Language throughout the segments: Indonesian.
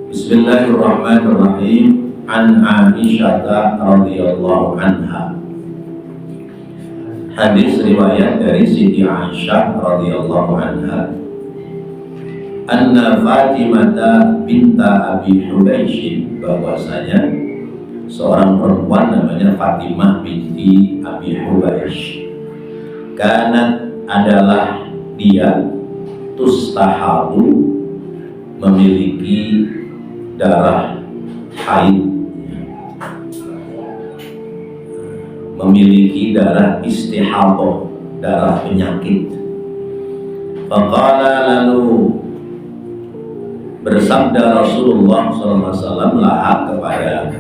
Bismillahirrahmanirrahim. An Aisyah radhiyallahu anha. Hadis riwayat dari Siti Aisyah radhiyallahu anha. Anna Fatimah binta Abi Hubaysh, bahwasanya seorang perempuan namanya Fatimah binti Abi Hubaysh, kanat adalah dia tustahabu, memiliki darah haid, memiliki darah istihadah, darah penyakit. Faqala, lalu bersabda Rasulullah SAW laha kepada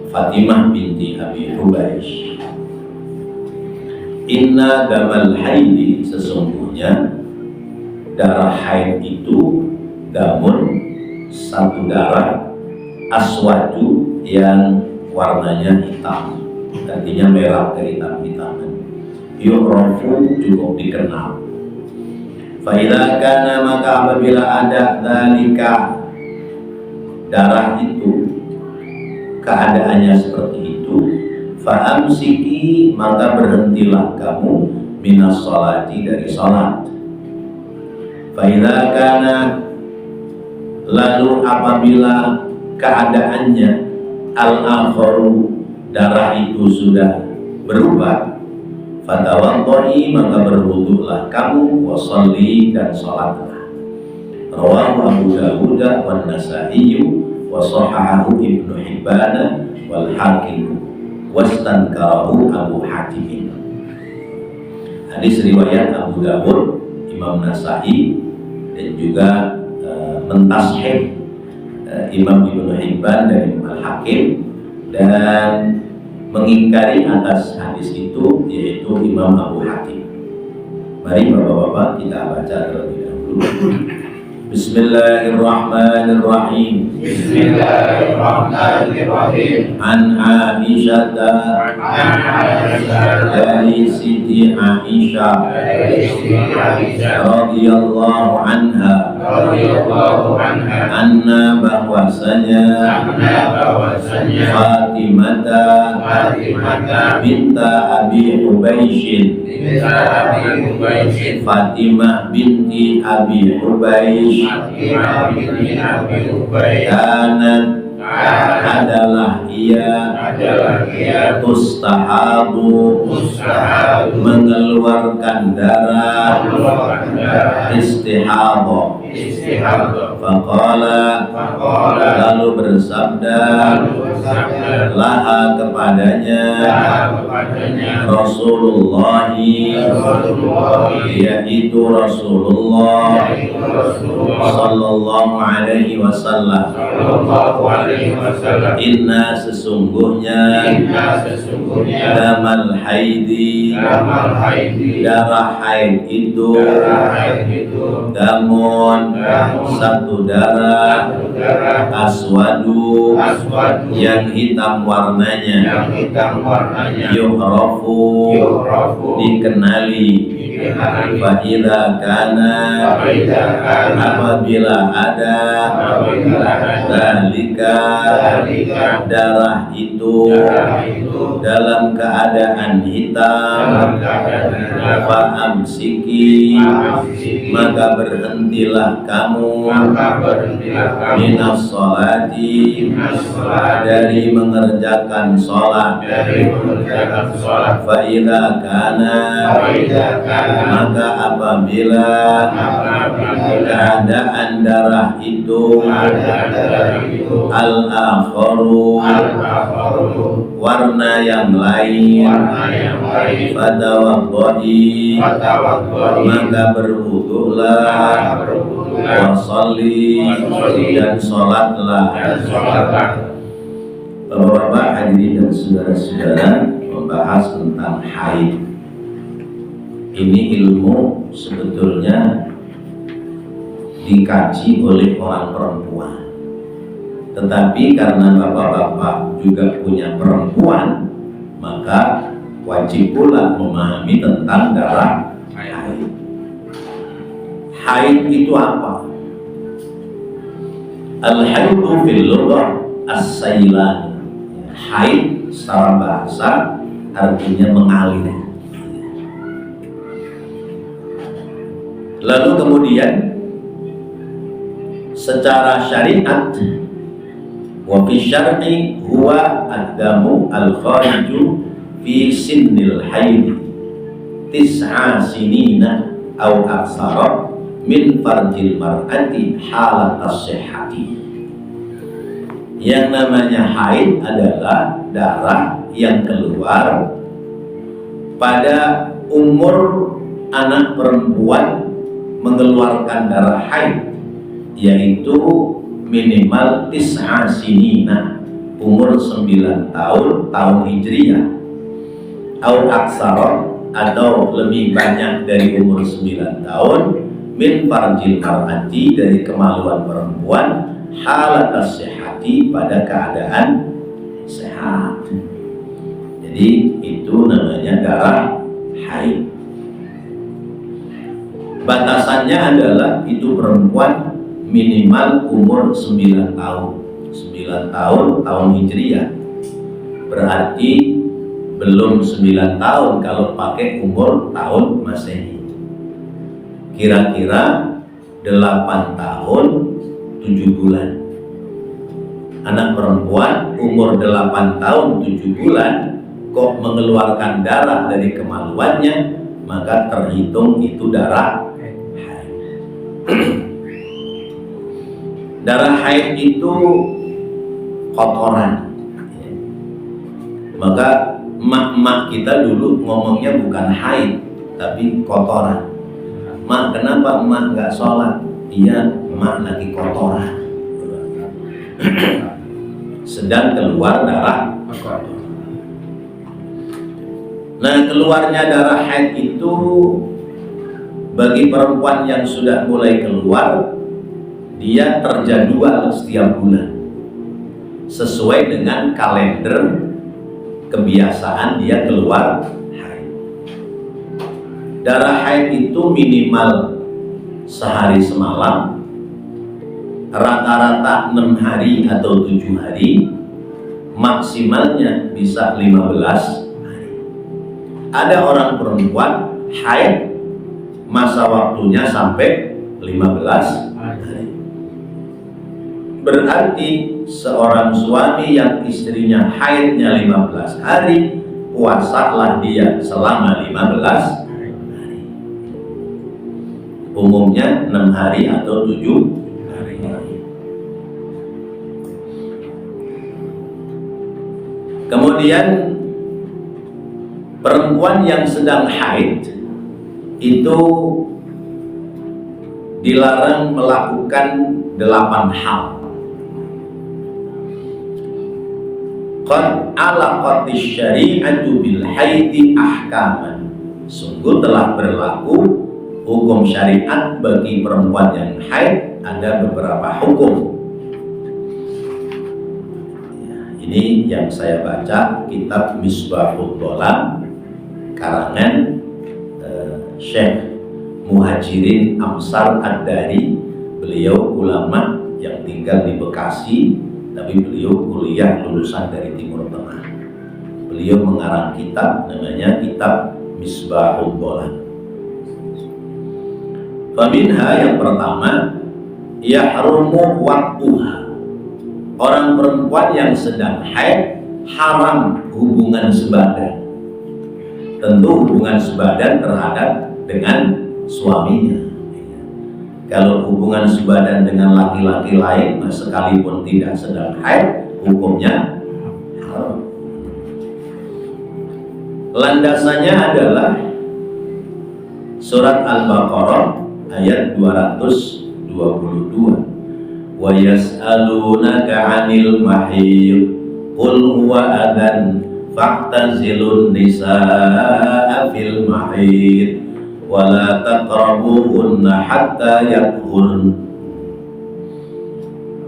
Fatimah binti Abi Hubaysh, inna damal haidi, sesungguhnya darah haid itu damun, satu darah, aswadu, yang warnanya hitam, artinya merah kehitam-hitaman, yu'rafu, cukup dikenal. Fa'idha kana, maka apabila ada dalika, darah itu keadaannya seperti itu, fa'amsiki, maka berhentilah kamu minas sholati, dari sholat. Fa'idha kana, lalu apabila keadaannya al-akharu, darah itu sudah berubah, fatawaddoi, maka berwudulah kamu, wasalli, dan sholatlah. Rawahu Abu Dawud wan Nasa'i wa shahahahu Ibnu Hibban wal Hakim wastankarahu Abu Hatim. Hadis riwayat Abu Dawud, Imam Nasa'i, dan juga mentashih Imam Ibnu Hibban dan Imam Al-Hakim, dan mengingkari atas hadis itu yaitu Imam Abu Hatim. Mari bapak-bapak kita baca terlebih dahulu. Bismillahirrahmanirrahim. Bismillahirrahmanirrahim. An Aisyah, dari Siti Aisyah radhiyallahu anha, anna, bahwasanya Fatimah binta Abi Hubaysh, Fatimah binti Abi Hubaysh, kanat, adalah ia, tustahabu, mengeluarkan darah istihadah. Faqala, lalu bersabda laha kepadanya Rasulullah, yaitu Rasulullah sallallahu alaihi wasallam, inna, sesungguhnya damal haidi, darah haid itu, damun, satu darah, aswadu, yang hitam warnanya, yu'rafu, dikenali. Fa'idha kana, apabila ada dalika, darah itu dalam keadaan hitam, fa'amsiki, maka berhentilah kamu minas sholati, dari mengerjakan sholat. Fa'idha kana, maka apabila keadaan darah itu al-akharu, warna yang lain, fatawaddoi, maka berwudulah, wasalli, dan sholatlah. Bapak-bapak, hadirin dan saudara-saudara, membahas tentang haid. Ini ilmu sebetulnya dikaji oleh orang perempuan, tetapi karena bapak-bapak juga punya perempuan, maka wajib pula memahami tentang darah haid. Haid itu apa? Al-haidu fil lughah as-sailan. Haid secara bahasa artinya mengalir. Lalu kemudian secara syariat, wa fi syar'i huwa ad-damu al-khariju fi sinnil haid tis'a sinina au aksara min farjil mar'ati halat as-sihhati. Yang namanya haid adalah darah yang keluar pada umur anak perempuan mengeluarkan darah haid, yaitu minimal tis'a sinina, umur 9 tahun hijriyah, au aksara, atau lebih banyak dari umur 9 tahun, min farjil mar'ati, dari kemaluan perempuan, halat as-sihhati, pada keadaan sehat. Jadi itu namanya darah haid. Batasannya adalah itu perempuan minimal umur 9 tahun. 9 tahun hijriyah. Berarti belum 9 tahun kalau pakai umur tahun Masehi. Kira-kira 8 tahun 7 bulan. Anak perempuan umur 8 tahun 7 bulan kok mengeluarkan darah dari kemaluannya, maka terhitung itu darah haid. Darah haid itu kotoran. Maka emak-emak kita dulu ngomongnya bukan haid, tapi kotoran. Mak, kenapa emak nggak sholat? Iya, emak lagi kotoran. Sedang keluar darah. Nah, keluarnya darah haid itu bagi perempuan yang sudah mulai keluar, dia terjadwal setiap bulan sesuai dengan kalender kebiasaan dia keluar haid. Darah haid itu minimal sehari semalam, rata-rata 6 hari atau 7 hari, maksimalnya bisa 15 hari. Ada orang perempuan haid masa waktunya sampai 15 hari. Berarti seorang suami yang istrinya haidnya 15 hari, puasalah dia selama 15 hari. Umumnya 6 hari atau 7 hari. Kemudian perempuan yang sedang haid itu dilarang melakukan 8 hal. Qad alaqatish syari'atu bil haidi ahkaman. Sungguh telah berlaku hukum syariat bagi perempuan yang haid, ada beberapa hukum. Ini yang saya baca kitab Misbahul Dolam karangan Syekh Muhajirin Amsar Ad-Dari. Beliau ulama yang tinggal di Bekasi, tapi beliau kuliah lulusan dari Timur Tengah. Beliau mengarang kitab namanya kitab Misbahul Dolam. Faminha, yang pertama, yahrumu waqtuha. Orang perempuan yang sedang haid haram hubungan sebadan. Tentu hubungan sebadan terhadap dengan suaminya. Kalau hubungan sebadan dengan laki-laki lain, sekalipun tidak sedang haid, hukumnya haram. Landasannya adalah surat Al-Baqarah ayat 222. Wa yas'alunaka 'anil mahid qul huwa adhan fa'tazilun nisaa fil mahid wa la taqrabuhunna hatta yathurn.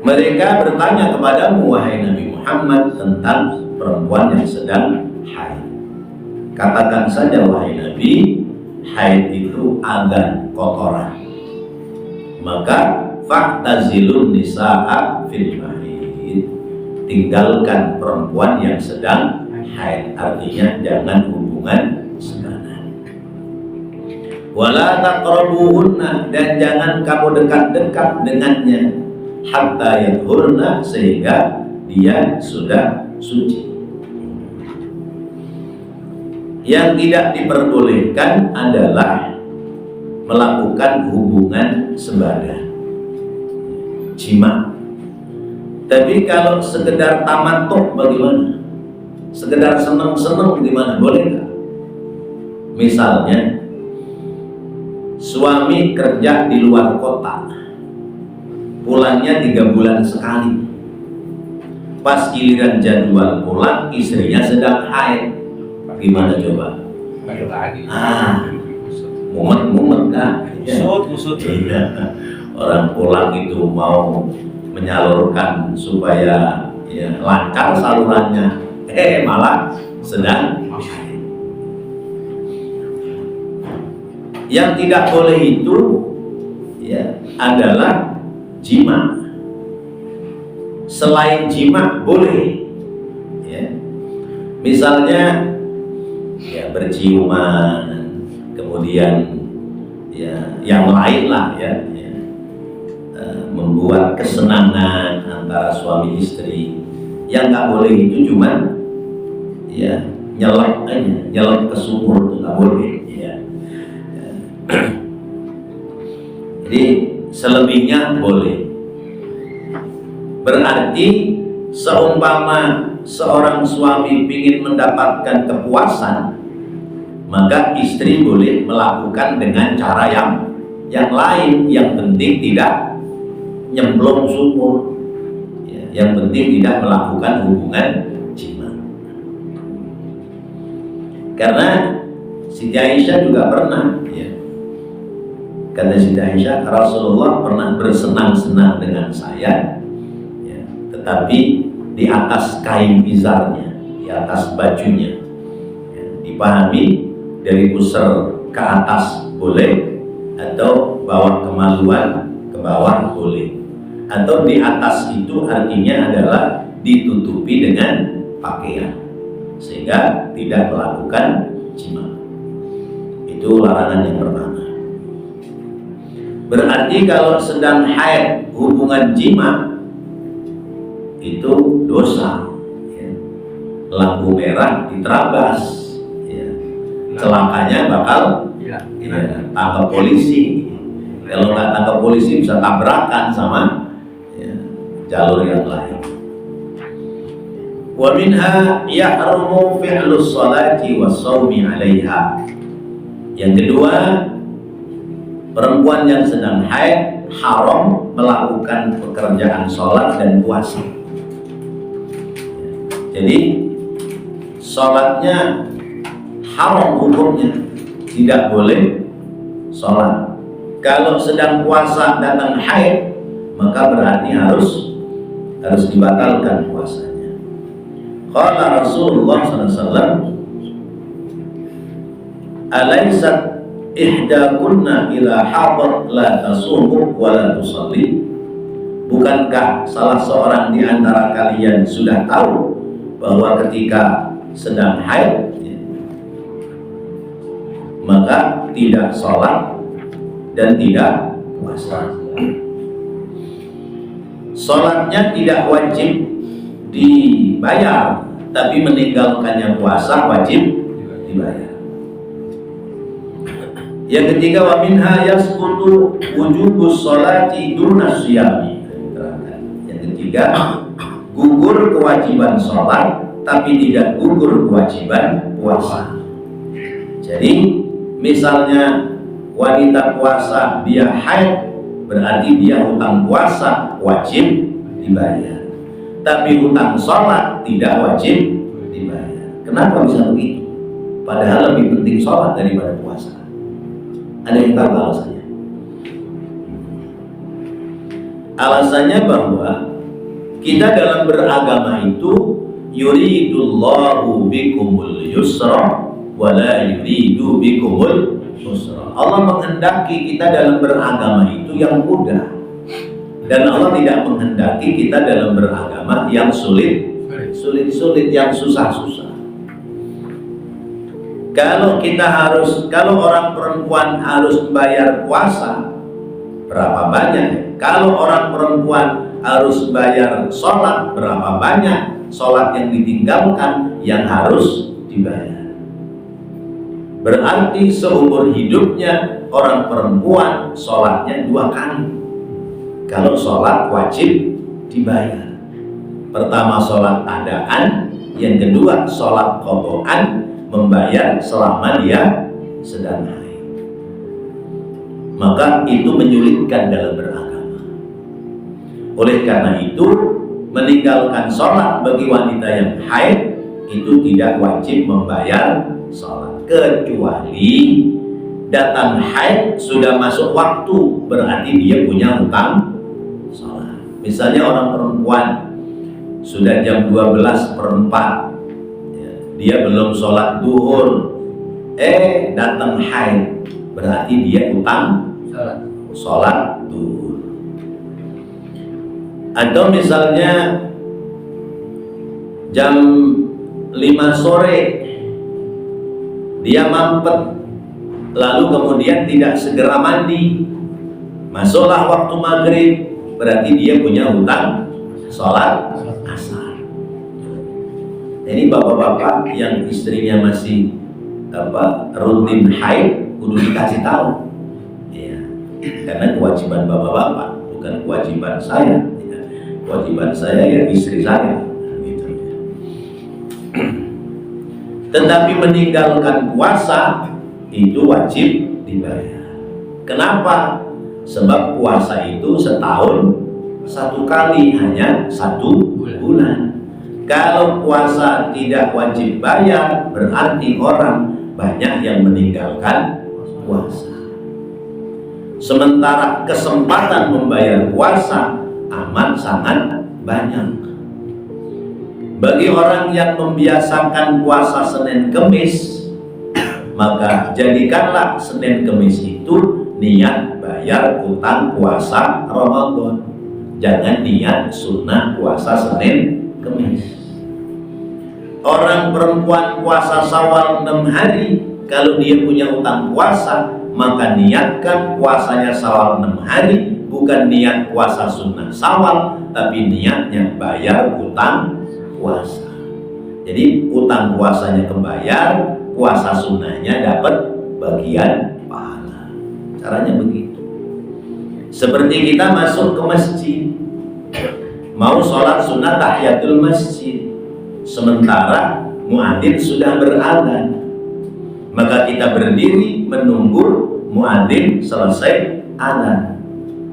Mereka bertanya kepadamu wahai Nabi Muhammad tentang perempuan yang sedang haid. Katakan saja wahai Nabi, haid itu adzan, kotoran. Maka fa'tazilun nisaa fil mahid, tinggalkan perempuan yang sedang haid, artinya jangan hubungan sebana. Wala taqrabuhunna, dan jangan kamu dekat-dekat dengannya, hatta yadhurna, sehingga dia sudah suci. Yang tidak diperbolehkan adalah melakukan hubungan sebada, jima. Tapi kalau sekedar tamattu bagaimana? Sekedar seneng-seneng gimana? Boleh nggak? Misalnya suami kerja di luar kota, pulangnya 3 bulan sekali. Pas giliran jadwal pulang, istrinya sedang haid. Gimana coba? Mumet-mumet kan? Usut. Orang pulang itu mau menyalurkan supaya ya, lancar salurannya, malah sedang haid. Yang tidak boleh itu ya adalah jima. Selain jima boleh, ya. Misalnya ya berciuman, kemudian ya yang lain lah ya, membuat kesenangan antara suami istri. Yang nggak boleh itu cuma ya nyelek aja, nyelek ke sumur itu nggak boleh ya. Jadi selebihnya boleh. Berarti seumpama seorang suami ingin mendapatkan kepuasan, maka istri boleh melakukan dengan cara yang lain. Yang penting tidak nyemplung sumur, ya, yang penting tidak melakukan hubungan jima. Karena Siti Aisyah juga pernah, ya, kata Siti Aisyah, Rasulullah pernah bersenang-senang dengan saya, tapi di atas kain izarnya, di atas bajunya, ya, dipahami dari pusar ke atas boleh, atau bawah kemaluan ke bawah boleh, atau di atas itu artinya adalah ditutupi dengan pakaian sehingga tidak melakukan jima. Itu larangan yang pertama. Berarti kalau sedang haid hubungan jima itu dosa, ya. Lampu merah diterabas, ya. Celakanya bakal ya, tangkap polisi. Kalau nggak tangkap polisi bisa tabrakan sama ya, jalur yang lain. Wa minha yahrumu fi'lus salati was shaumi 'alaiha. Yang kedua, perempuan yang sedang haid haram melakukan pekerjaan sholat dan puasa. Jadi sholatnya haram hukumnya, tidak boleh sholat. Kalau sedang puasa datang haid, maka berarti harus dibatalkan puasanya. Qala Rasulullah SAW, alaysat ihdakunna ila hadat la tasumu wa la tusalli. Bukankah salah seorang di antara kalian sudah tahu bahwa ketika sedang haid, ya, maka tidak sholat dan tidak puasa. Sholatnya tidak wajib dibayar, tapi meninggalkannya puasa wajib dibayar. Yang ketiga, wa minha yasqutu wujubus sholati duna syiyami. Yang ketiga, gugur kewajiban sholat tapi tidak gugur kewajiban puasa. Jadi misalnya wanita puasa dia haid, berarti dia hutang puasa wajib dibayar, tapi hutang sholat tidak wajib dibayar. Kenapa bisa begitu? Padahal lebih penting sholat daripada puasa. Ada yang tahu alasannya? Alasannya bahwa kita dalam beragama itu yuridullahu bikumul yusra wa la yuridu bikumul usra. Allah menghendaki kita dalam beragama itu yang mudah, Dan Allah tidak menghendaki kita dalam beragama yang sulit, yang susah-susah. Kalau orang perempuan harus bayar puasa, berapa banyak? Kalau orang perempuan harus bayar sholat, berapa banyak sholat yang ditinggalkan yang harus dibayar? Berarti seumur hidupnya orang perempuan sholatnya 2 kali. Kalau sholat wajib dibayar. Pertama sholat adaan, yang kedua sholat qadaan, membayar selama dia sedang haid. Maka itu menyulitkan dalam beragama. Oleh karena itu, meninggalkan sholat bagi wanita yang haid itu tidak wajib membayar sholat, kecuali datang haid sudah masuk waktu, berarti dia punya hutang sholat. Misalnya orang perempuan sudah jam 12:04, dia belum sholat duhur, datang haid, berarti dia hutang sholat duhur. Atau misalnya jam 5 sore dia mampet, lalu kemudian tidak segera mandi, masuklah waktu maghrib, berarti dia punya hutang sholat asar. Jadi bapak-bapak yang istrinya masih rutin haid, kudu dikasih tahu, ya, karena kewajiban bapak-bapak, bukan kewajiban saya. Ya. Kewajiban saya ya istri saya. Gitu. Tetapi meninggalkan puasa itu wajib dibayar. Kenapa? Sebab puasa itu setahun 1 kali, hanya 1 bulan. Kalau puasa tidak wajib bayar, berarti orang banyak yang meninggalkan puasa. Sementara kesempatan membayar puasa amat sangat banyak. Bagi orang yang membiasakan puasa Senin Kemis, maka jadikanlah Senin Kemis itu niat bayar utang puasa Ramadan. Jangan niat sunnah puasa Senin Kemis. Orang perempuan puasa Syawal 6 hari, kalau dia punya utang puasa, maka niatkan puasanya Syawal 6 hari, bukan niat puasa sunnah Syawal, tapi niatnya bayar utang puasa. Jadi utang puasanya kebayar, puasa sunnahnya dapat bagian pahala. Caranya begitu. Seperti kita masuk ke masjid, mau sholat sunnah tahiyatul masjid, sementara muadzin sudah berazan, maka kita berdiri menunggu muadzin selesai azan.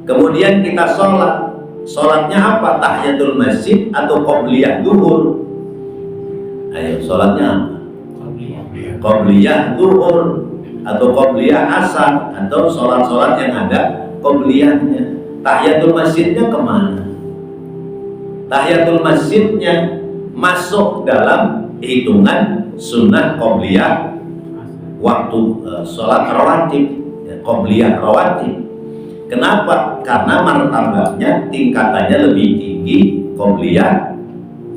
Kemudian kita sholat. Sholatnya apa? Tahiyatul masjid atau qobliyah duhur? Ayo, sholatnya apa? Qobliyah duhur atau qobliyah asar, atau sholat-sholat yang ada qobliyahnya. Tahiyatul masjidnya kemana? Tahiyatul masjidnya masuk dalam hitungan sunnah qobliyah waktu sholat rawatib, qobliyah rawatib. Kenapa? Karena martabatnya, tingkatannya lebih tinggi qobliyah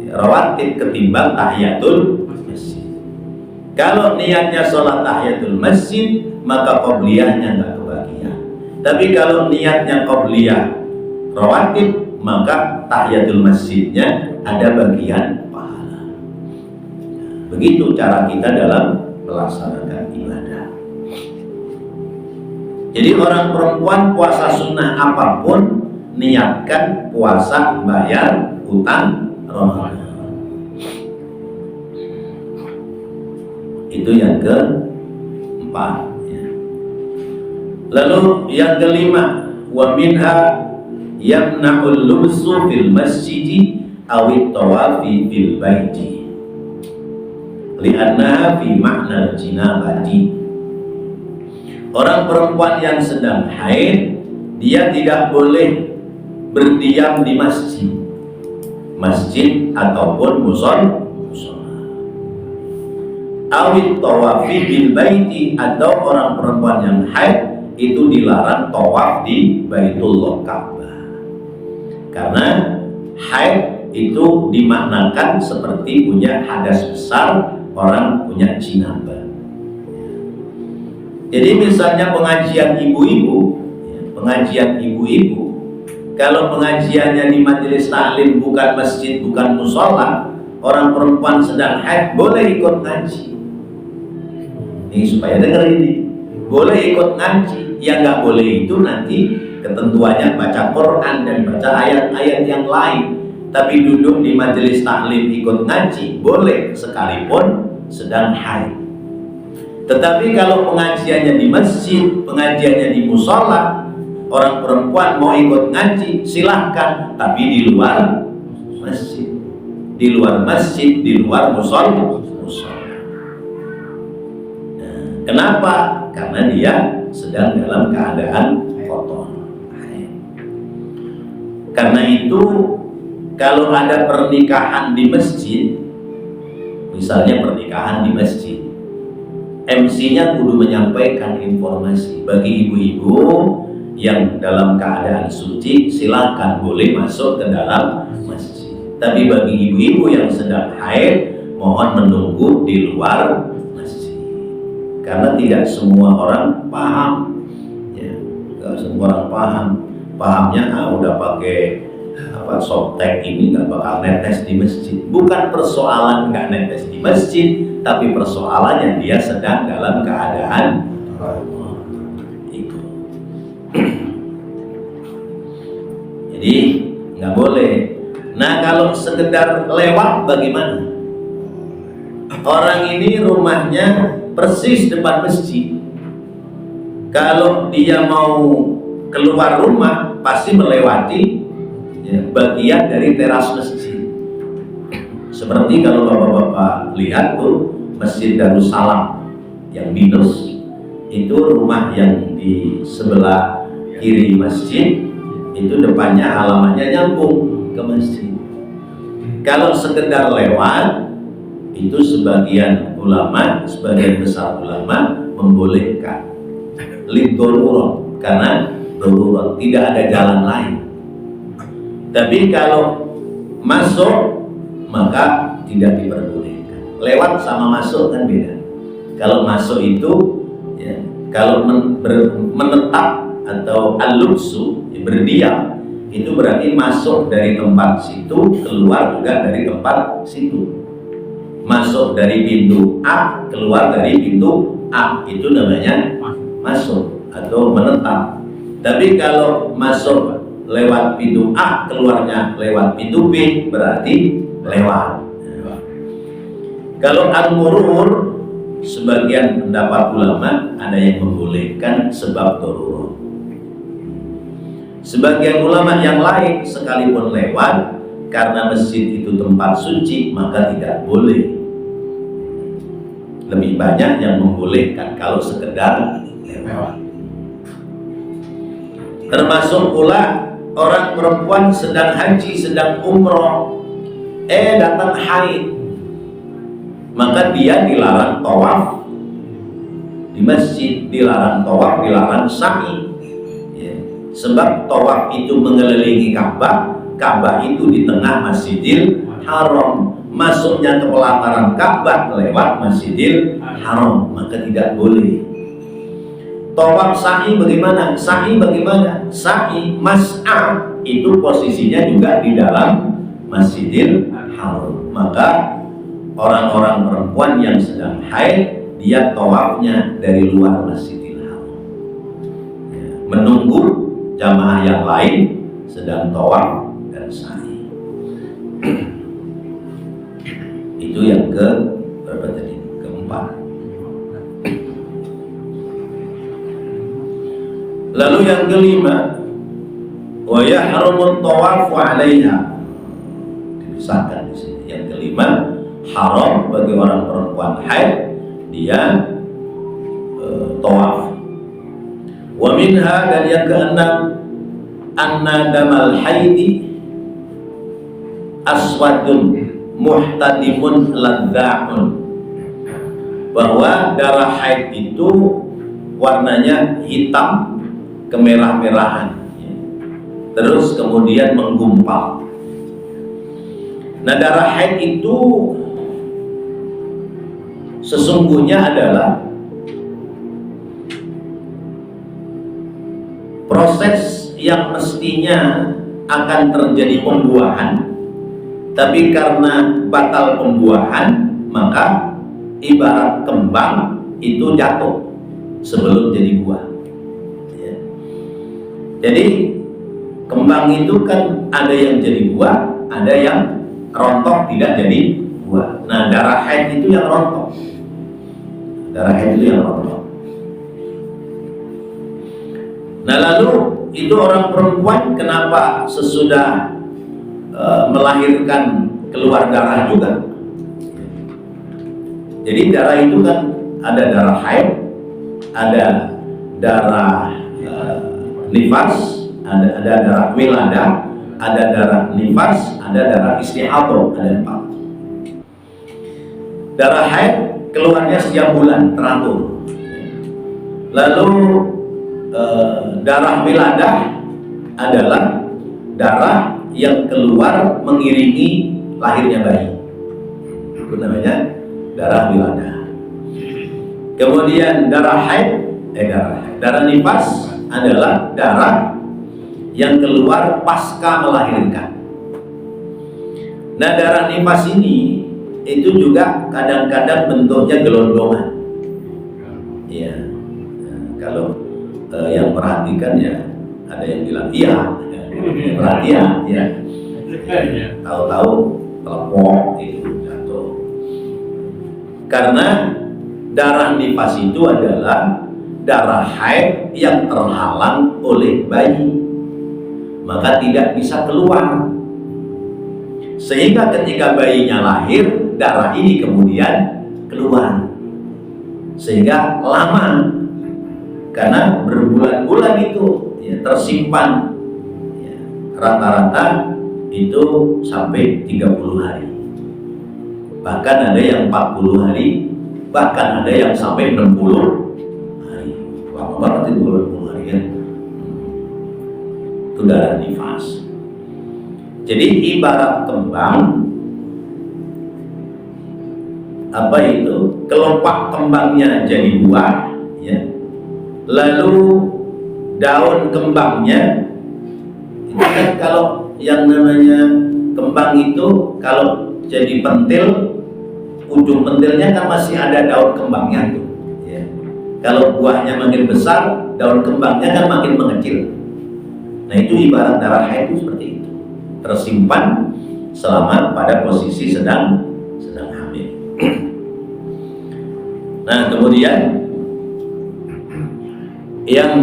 rawatib ketimbang tahiyatul masjid. Kalau niatnya sholat tahiyatul masjid, maka qobliyahnya nggak kebagian. Tapi kalau niatnya qobliyah rawatib, maka tahiyatul masjidnya ada bagian. Begitu cara kita dalam melaksanakan ibadah. Jadi orang perempuan puasa sunnah apapun, niatkan puasa bayar utang Ramadan. Itu yang keempat, ya. Lalu yang kelima, wa minha yamna'ul lubsu fil masjidi awit tawafi fil baiti li'annaha fi makna jinabati. Orang perempuan yang sedang haid, dia tidak boleh berdiam di masjid ataupun musola. Awit tawafi bil baiti, atau orang perempuan yang haid itu dilarang tawaf di Baitullah Ka'bah. Karena haid itu dimaknakan seperti punya hadas besar, orang punya jinabah. Jadi misalnya pengajian ibu-ibu, kalau pengajiannya di majelis taklim bukan masjid, bukan musola, orang perempuan sedang haid boleh ikut ngaji. Ini supaya dengar ini, boleh ikut ngaji. Yang nggak boleh itu nanti ketentuannya baca Quran dan baca ayat-ayat yang lain. Tapi duduk di majelis taklim ikut ngaji boleh sekalipun sedang haid. Tetapi kalau pengajiannya di masjid, pengajiannya di musola, orang perempuan mau ikut ngaji silahkan, tapi di luar masjid, di luar musola. Nah, kenapa? Karena dia sedang dalam keadaan kotor. Karena itu kalau ada pernikahan di masjid, misalnya pernikahan di masjid, MC-nya kudu menyampaikan informasi bagi ibu-ibu yang dalam keadaan suci, silakan boleh masuk ke dalam masjid. Tapi bagi ibu-ibu yang sedang haid, mohon menunggu di luar masjid. Karena tidak semua orang paham, ya, tidak semua orang paham. Pahamnya udah pakai softtek ini nggak bakal netes di masjid. Bukan persoalan nggak netes di masjid, tapi persoalannya dia sedang dalam keadaan itu. Jadi nggak boleh. Nah kalau sekedar lewat bagaimana? Orang ini rumahnya persis depan masjid. Kalau dia mau keluar rumah pasti melewati bagian dari teras masjid. Seperti kalau bapak-bapak lihat tuh Masjid Darussalam yang minus, itu rumah yang di sebelah kiri masjid, itu depannya halamannya nyambung ke masjid. Kalau sekedar lewat, itu sebagian besar ulama membolehkan lidorurah, karena darurat, tidak ada jalan lain. Tapi kalau masuk maka tidak diperbolehkan. Lewat sama masuk kan beda. Kalau masuk itu ya, kalau menetap atau al-lubsu, berdiam, itu berarti masuk dari tempat situ, keluar juga dari tempat situ. Masuk dari pintu A, keluar dari pintu A, itu namanya masuk atau menetap. Tapi kalau masuk lewat pintu A, keluarnya lewat pintu B, berarti lewat. Kalau al-murur, sebagian pendapat ulama ada yang membolehkan sebab darurat. Sebagian ulama yang lain sekalipun lewat, karena masjid itu tempat suci, maka tidak boleh. Lebih banyak yang membolehkan kalau sekedar lewat. Termasuk pula orang perempuan sedang haji, sedang umroh, datang haid, maka dia dilarang tawaf di masjid, dilarang tawaf, dilarang sa'i, ya. Sebab tawaf itu mengelilingi Ka'bah, Ka'bah itu di tengah Masjidil Haram, masuknya ke pelataran Ka'bah lewat Masjidil Haram, maka tidak boleh. Tawaf sa'i bagaimana? Sa'i mas'a itu posisinya juga di dalam Masjidil Haram. Maka orang-orang perempuan yang sedang haid, dia tawafnya dari luar Masjidil Haram, ya, menunggu jamaah yang lain sedang tawaf dan sa'i. Itu yang berapa tadi? Keempat. Lalu yang kelima, wa yahrumu tawafu 'alaiha. Dipisahkan di sini. Yang kelima, haram bagi orang perempuan haid dia tawaf. Wa minha, dan yang keenam, anna damal haidi aswadun muhtadimun ladza'un, bahwa darah haid itu warnanya hitam kemerah-merahan, ya. terus kemudian menggumpal. Nah, darah haid itu sesungguhnya adalah proses yang mestinya akan terjadi pembuahan, tapi karena batal pembuahan maka ibarat kembang itu jatuh sebelum jadi buah. Ya. Jadi kembang itu kan ada yang jadi buah, ada yang rontok tidak jadi buah. Nah, darah haid itu yang rontok. Darah haid itu yang rontok. Nah, lalu itu orang perempuan kenapa sesudah melahirkan keluar darah juga? Jadi darah itu kan ada darah haid, ada darah nifas, ada darah wiladah, ada darah nifas, ada darah istihadah, ada 4. Darah haid keluarnya setiap bulan teratur. Lalu darah wiladah adalah darah yang keluar mengiringi lahirnya bayi. Itu namanya darah wiladah. Kemudian darah haid, darah nifas adalah darah yang keluar pasca melahirkan. Nah, darah nifas ini itu juga kadang-kadang bentuknya gelondongan. Iya. Nah, kalau yang perhatikan ya ada yang bilang iya, perhatian ya. Tahu-tahu telepon itu jatuh. Karena darah nifas itu adalah darah haid yang terhalang oleh bayi, maka tidak bisa keluar. Sehingga ketika bayinya lahir, darah ini kemudian keluar. Sehingga lama, karena berbulan-bulan itu ya, tersimpan ya, rata-rata itu sampai 30 hari. Bahkan ada yang 40 hari, bahkan ada yang sampai 60 hari. Lama banget itu 60 hari ya. Itu darah nifas. Jadi ibarat kembang, apa itu? Kelopak kembangnya jadi buah, ya. Lalu daun kembangnya itu kan kalau yang namanya kembang itu kalau jadi pentil, ujung pentilnya kan masih ada daun kembangnya tuh. Ya. Kalau buahnya makin besar, daun kembangnya kan makin mengecil. Nah, itu ibarat darah haid itu seperti itu, tersimpan selama pada posisi sedang hamil. Nah, kemudian yang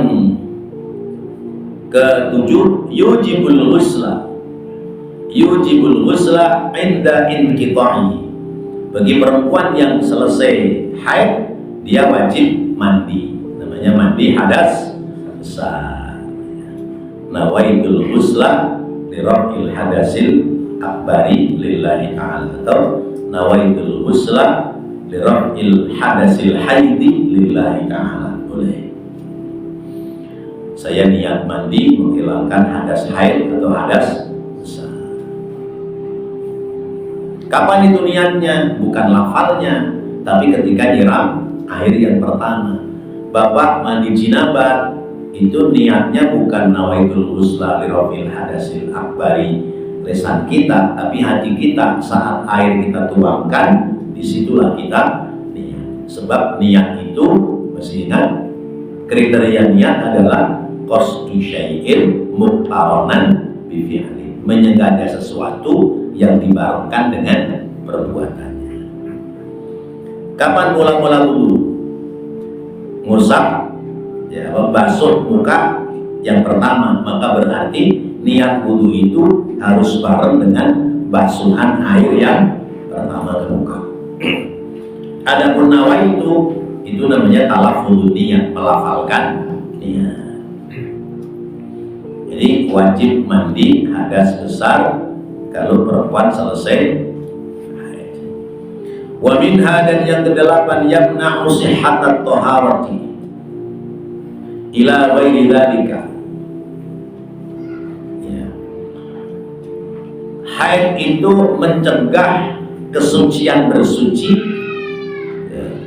ketujuh, yujibul ghusla inda inqita'i. Bagi perempuan yang selesai haid, dia wajib mandi. Namanya mandi hadas besar. Nawaidul ghusla liraf'il hadasil akbari lillahi ta'ala, atau nawaidul ghusla liraf'il hadasil haidi lillahi ta'ala. Boleh. Saya niat mandi menghilangkan hadas haid atau hadas besar. Kapan itu niatnya? Bukan lafalnya, tapi ketika nyiram air yang pertama. Bapak mandi jinabat, itu niatnya bukan nawaitul ghusla liraf'il hadasil akbari lisan kita, tapi hati kita saat air kita tuangkan, disitulah kita niat. Sebab niat itu, masih ingat, kriteria niat adalah qasdu syai'in muqtaronan bi fi'li, menyengaja sesuatu yang dibarengkan dengan perbuatannya. Kapan mula-mula wudu? Ngusap, ya, membasuh muka yang pertama, maka berarti niat wudu itu harus bareng dengan basuhan air yang pertama ke muka. Adapun itu namanya talaffuz niat, melafalkan niat. Jadi wajib mandi hadas besar kalau perempuan selesai haid. Wa minha, dan yang kedelapan, yamna'u sihhatat thaharati ila ghairi dzalika. Ya. haid itu mencegah kesucian bersuci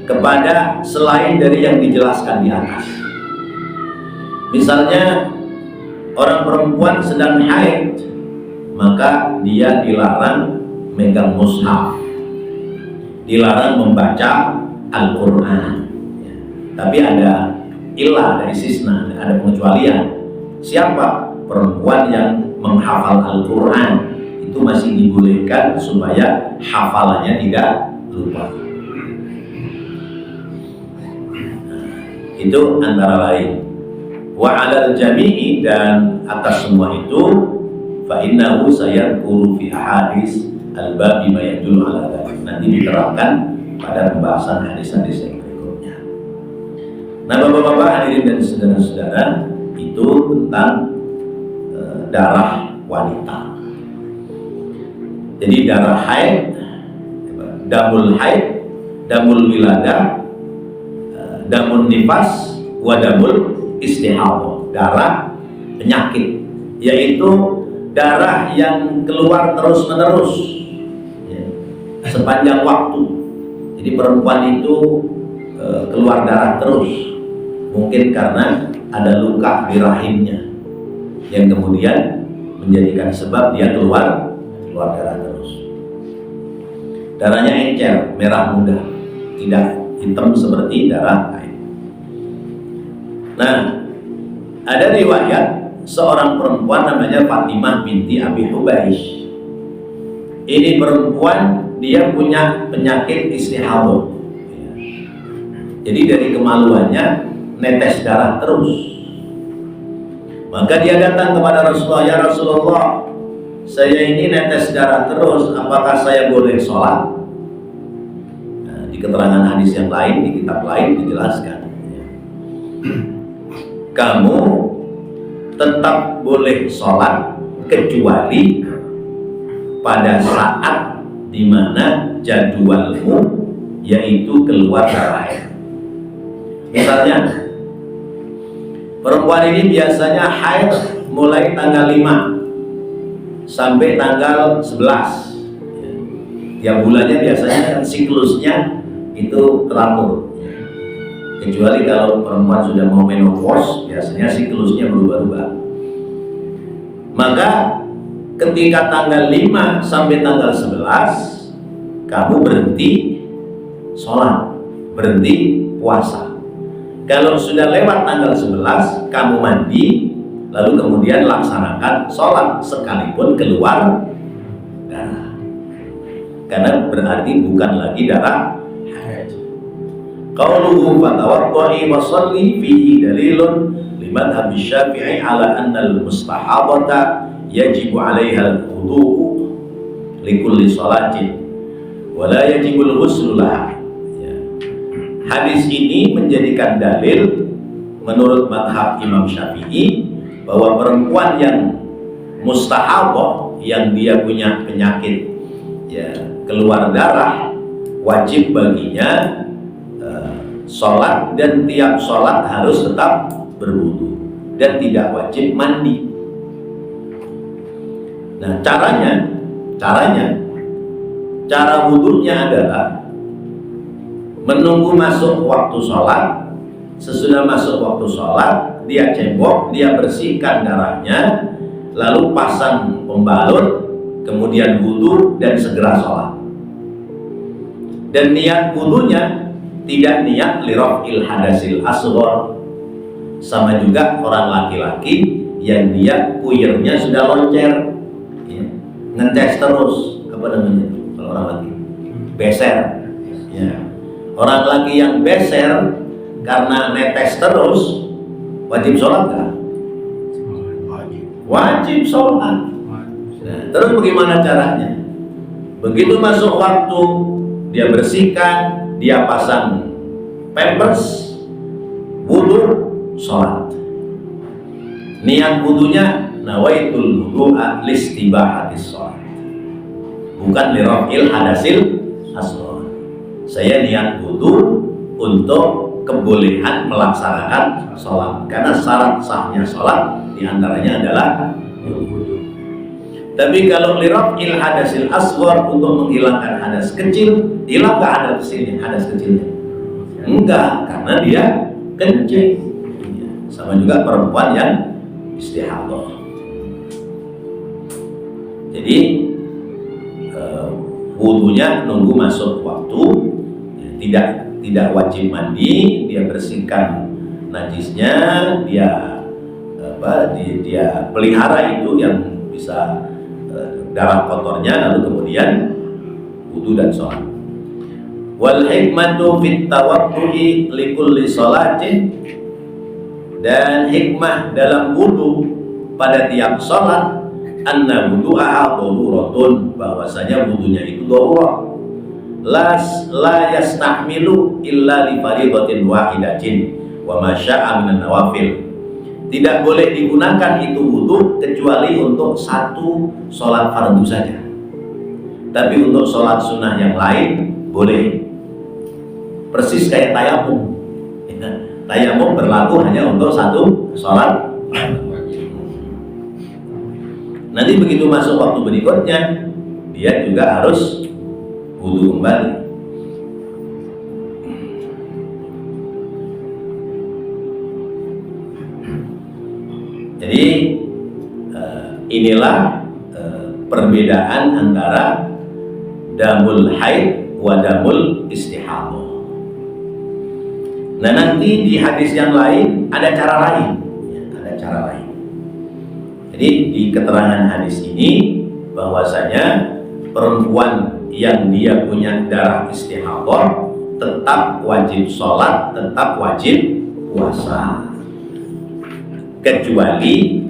kepada selain dari yang dijelaskan di atas. Misalnya orang perempuan sedang haid, maka dia dilarang megang mushaf, dilarang membaca Al-Quran. Tapi ada ilah, ada istisna, ada pengecualian. Siapa? Perempuan yang menghafal Al-Quran itu masih dibolehkan supaya hafalannya tidak lupa. Itu antara lain. Wa 'alal jami'i, dan atas semua itu fa innahu sayadhkuru fi ahadits al-babi ma yadullu 'ala dzalik. Nanti diterangkan pada pembahasan hadis-hadis yang berikutnya. Nah, Bapak-bapak, hadirin dan saudara-saudara, itu tentang darah wanita. Jadi darah haid, damul haid, damul wiladah, damul nifas, wa damul istihadah, darah penyakit, yaitu darah yang keluar terus-menerus ya, sepanjang waktu. Jadi perempuan itu keluar darah terus, mungkin karena ada luka di rahimnya yang kemudian menjadikan sebab dia keluar darah terus. Darahnya encer, merah muda, tidak hitam seperti darah haid. Nah, ada riwayat seorang perempuan namanya Fatimah binti Abi Hubaish. Ini perempuan, dia punya penyakit istihadah. Jadi dari kemaluannya netes darah terus. Maka dia datang kepada Rasulullah, "Ya Rasulullah, saya ini netes darah terus, apakah saya boleh sholat?" Nah, di keterangan hadis yang lain, di kitab lain dijelaskan, kamu tetap boleh sholat kecuali pada saat dimana jadwalmu yaitu keluar darah. Misalnya perempuan ini biasanya haid mulai tanggal 5 sampai tanggal 11. Tiap bulannya biasanya siklusnya itu teratur. Kecuali kalau perempuan sudah mau menopause, biasanya siklusnya berubah-ubah. Maka ketika tanggal 5 sampai tanggal 11 kamu berhenti sholat, berhenti puasa. Kalau sudah lewat tanggal 11 kamu mandi, lalu kemudian laksanakan sholat sekalipun keluar darah, karena berarti bukan lagi darah haid. Qauluhu fatawadda'i wa shalli fihi dalilun liman habis Syafi'i ala anna al-mustahabata yajibu 'alaiha al-wudu'u likulli shalatin wa la yajibu al-ghuslu laha. Hadis ini menjadikan dalil menurut mazhab Imam Syafi'i bahwa perempuan yang mustahabah, yang dia punya penyakit ya keluar darah, wajib baginya sholat, dan tiap sholat harus tetap berwudu dan tidak wajib mandi. Nah, cara wudunya adalah menunggu masuk waktu sholat. Sesudah masuk waktu sholat, dia cebok, dia bersihkan darahnya, lalu pasang pembalut, kemudian wudu dan segera sholat. Dan niat wudunya tidak niat liraf'il hadasil asghar. Sama juga orang laki-laki yang dia puyernya sudah loncer, ya, ngetes terus, apa namanya kalau orang laki, beser, ya. Orang laki yang beser karena netes terus, wajib sholat nggak? Wajib sholat. Nah, terus bagaimana caranya? Begitu masuk waktu, dia bersihkan, dia pasang pampers, wudu, sholat. Niat wudunya nawaitul wudu'a listibahatis sholat, bukan liraf'il hadasil asghar. Saya niat wudu untuk kebolehan melaksanakan sholat, karena syarat sahnya sholat diantaranya adalah wudu. Tapi kalau liraf'il hadasil asghar, untuk menghilangkan hadas kecil, hilang nggak hadas kecilnya? Enggak, karena dia kencing. Sama juga perempuan yang istihadah. Jadi wudunya nunggu masuk waktu, tidak wajib mandi, dia bersihkan najisnya, dia pelihara itu yang bisa darah kotornya, lalu kemudian wudu dan sholat. Wal hikmatu fit tawaddu'i likulli sholatin, dan hikmah dalam wudu pada tiap sholat, anna wudu'aha dharuratun, bahwasanya wudunya itu dharurat, la yastahmilu illa li faridatin wahidatin wa ma sya'a minan nawafil. Tidak boleh digunakan itu wudu kecuali untuk satu sholat fardu saja. Tapi untuk sholat sunnah yang lain boleh. Persis kayak tayamum. Tayamum berlaku hanya untuk satu sholat. Nanti begitu masuk waktu berikutnya, dia juga harus wudu kembali. Jadi inilah perbedaan antara damul haid wa damul istihadah. Nah, nanti di hadis yang lain ada cara lain, ada cara lain. Jadi di keterangan hadis ini bahwasanya perempuan yang dia punya darah istihadah tetap wajib sholat, tetap wajib puasa, kecuali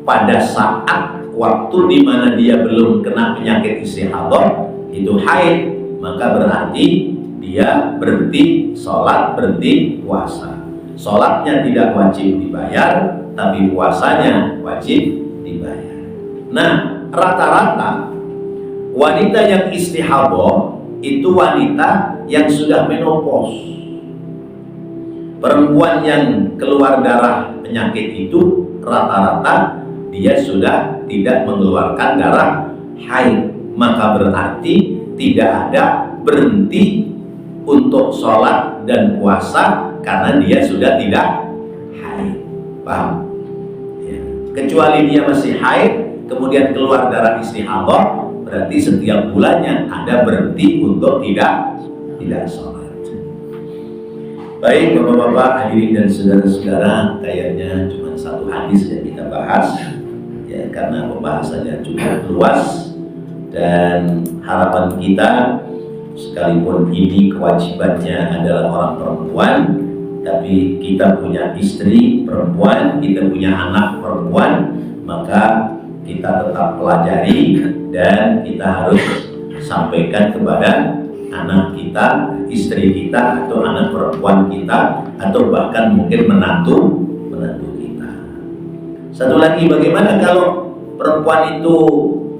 pada saat waktu di mana dia belum kena penyakit istihadah itu haid, maka berarti dia berhenti sholat, berhenti puasa. Sholatnya tidak wajib dibayar, tapi puasanya wajib dibayar. Nah, rata-rata wanita yang istihadah itu wanita yang sudah menopause. Perempuan yang keluar darah penyakit itu rata-rata dia sudah tidak mengeluarkan darah haid, maka berarti tidak ada berhenti untuk sholat dan puasa karena dia sudah tidak haid. Paham? Ya. Kecuali dia masih haid kemudian keluar darah istihadah, berarti setiap bulannya ada berhenti untuk tidak sholat. Baik bapak-bapak, hadirin dan saudara-saudara, kayaknya cuma satu hadis yang kita bahas, ya, karena pembahasannya cukup luas, dan harapan kita sekalipun ini kewajibannya adalah orang perempuan, tapi kita punya istri perempuan, kita punya anak perempuan, maka kita tetap pelajari dan kita harus sampaikan kepada anak kita, istri kita, atau anak perempuan kita, atau bahkan mungkin menantu kita. Satu lagi, bagaimana kalau perempuan itu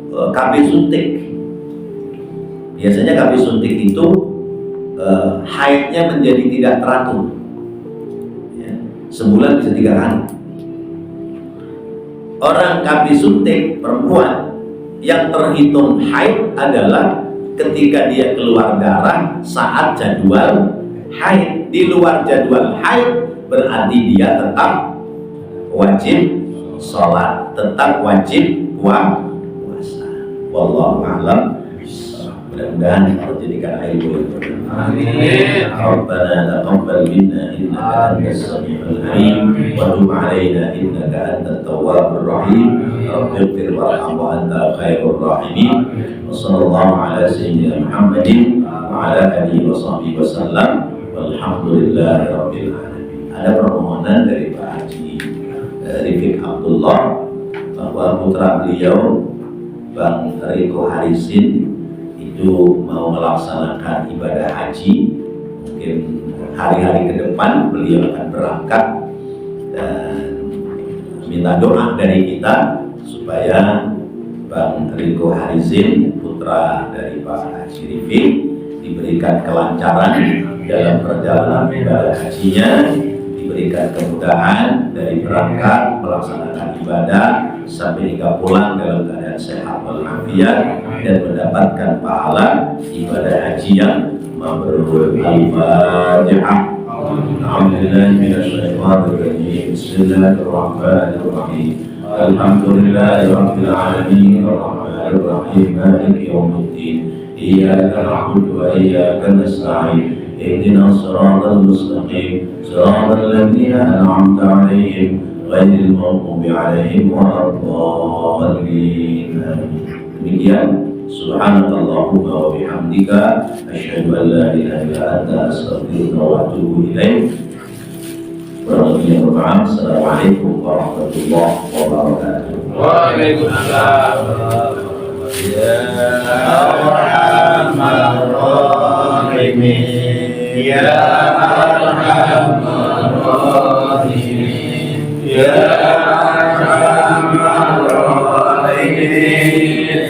KB suntik? Biasanya KB suntik itu haidnya menjadi tidak teratur, ya, sebulan bisa 3 kali. Orang KB suntik perempuan yang terhitung haid adalah ketika dia keluar darah saat jadwal haid. Di luar jadwal haid berarti dia tetap wajib sholat, tetap wajib puasa. Wallahu a'lam. Mudah-mudahan Allah jadikan ilmu yang bermanfaat. Amin. Rabbana taqabbal minna innaka antas samiul alim wa tub 'alaina innaka antat tawwabur rahim. Rabbighfir warham wa anta khairur rahimin. Wa sallallahu ala sayyidina Muhammadin wa ala alihi wa sahbihi wasallam. Walhamdulillahi rabbil alamin. Ada permohonan dari Pak Haji Rifik Abdullah bahwa putra beliau Bang Riko Harisin itu mau melaksanakan ibadah haji. Mungkin hari-hari ke depan beliau akan berangkat, dan minta doa dari kita supaya Bang Riko Harizin, putra dari Pak Haji Rifik, diberikan kelancaran dalam perjalanan ibadah hajinya, diberikan diberikan kemudahan dari berangkat melaksanakan ibadah sampai hingga pulang dalam keadaan sehat walafiat dan mendapatkan pahala ibadah haji yang mabrur. Al-Fatihah. Alhamdulillah minasyaitonir rajim. Bismillahirrahmanirrahim. Alhamdulillahi rabbil alamin. Arrahmanir rahim. Maliki yaumiddin. Iyyaka na'budu wa iyyaka nasta'in. اهدنا الصراط المستقيم صراط الذين أنعمت عليهم غير المغضوب عليهم ولا الضالين. Demikian, subhanakallahumma wa bihamdika asyhadu an la ilaha illa anta astaghfiruka wa atubu ilaik. Assalamualaikum warahmatullahi wabarakatuh. Waalaikumsalam. Ya Arhamar Rahimin, Ya Arhamar Rahimin, Ya Arhamar Rahimin.